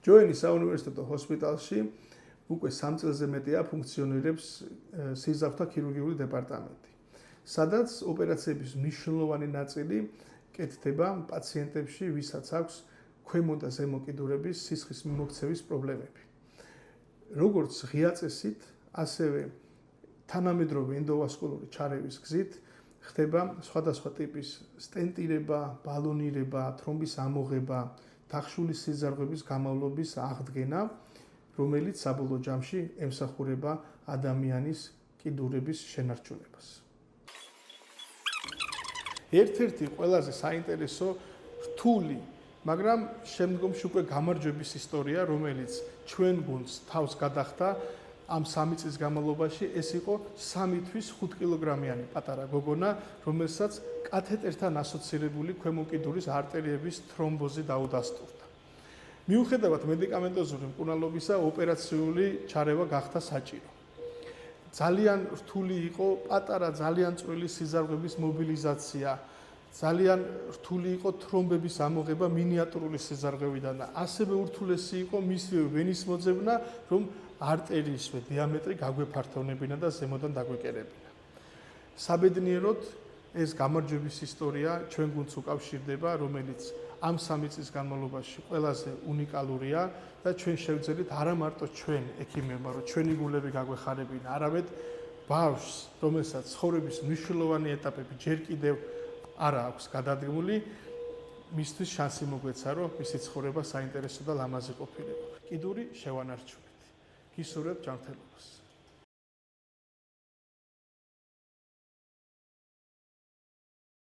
ჯოენის საუნივერსიტეტო ჰოსპიტალში უკვე 3 წელზე მეტია ფუნქციონირებს სიზავთა ქირურგიული დეპარტამენტი, სადაც ოპერაციების მნიშვნელოვანი ნაწილი კეთდება პაციენტებში, ვისაც აქვს ქვემო და ზემო კიდურების სისხლის მიმოქცევის პრობლემები. როგორც ღია წესით, ასევე თანამედროვე ენდოვასკულური ჩარევის გზით ხდება სხვადასხვა ტიპის სტენტირება, ბალონირება, თრომბის ამოღება, დახშული სიზარღვების გამავლობის აღდგენა, რომელიც საბოლოო ჯამში ემსახურება ადამიანის კიდურების შენარჩუნებას. ერთ-ერთი ყველაზე საინტერესო რთული, მაგრამ შემდგომში უკვე გამარჯვების ისტორია, რომელიც ჩვენ გუნდს თავს გადახდა ამ 3 წლის განმავლობაში, ეს იყო 3 თვის 5 კილოგრამიანი პატარა გოგონა, რომელსაც კათეტერთან ასოცირებული ქვემო კიდურის არტერიების თრომბოზი დაუდასტურდა. მიუხედავად მედიკამენტოზური მკურნალობისა, ოპერაციული ჩარევა გახდა საჭირო. ძალიან რთული იყო პატარა, ძალიან წვრილი სიზარღვების მობილიზაცია, ძალიან რთული იყო თრომბების ამოღება მინიატურული სიზარღვევიდან და ასევე ურთულესი იყო მისივე ვენის მოძებნა, რომ არტერიისვე დიამეტრი გაგვეფართოვნებინა და ზემოდან დაგვეკერებინა. საბედნიეროდ ეს გამარჯვების ისტორია ჩვენ გუნდს უკავშირდება, რომელიც ამ 3 წლის განმავლობაში ყველაზე უნიკალურია და ჩვენ შევძელით არა მარტო ჩვენ ექიმებმა, რომ ჩვენი გულები გაგვეხარებინა, არამედ ბავშვს, რომელსაც ცხოვრების მნიშვნელოვანი ეტაპები ჯერ კიდევ არა აქვს გადადგმული, მისთვის შანსი მოგვეცა, რომ მისი ცხოვრება საინტერესო და ლამაზი ყოფილიყო. კიდური შევანარჩუნეთ. გისურვებთ ჯანმრთელობას.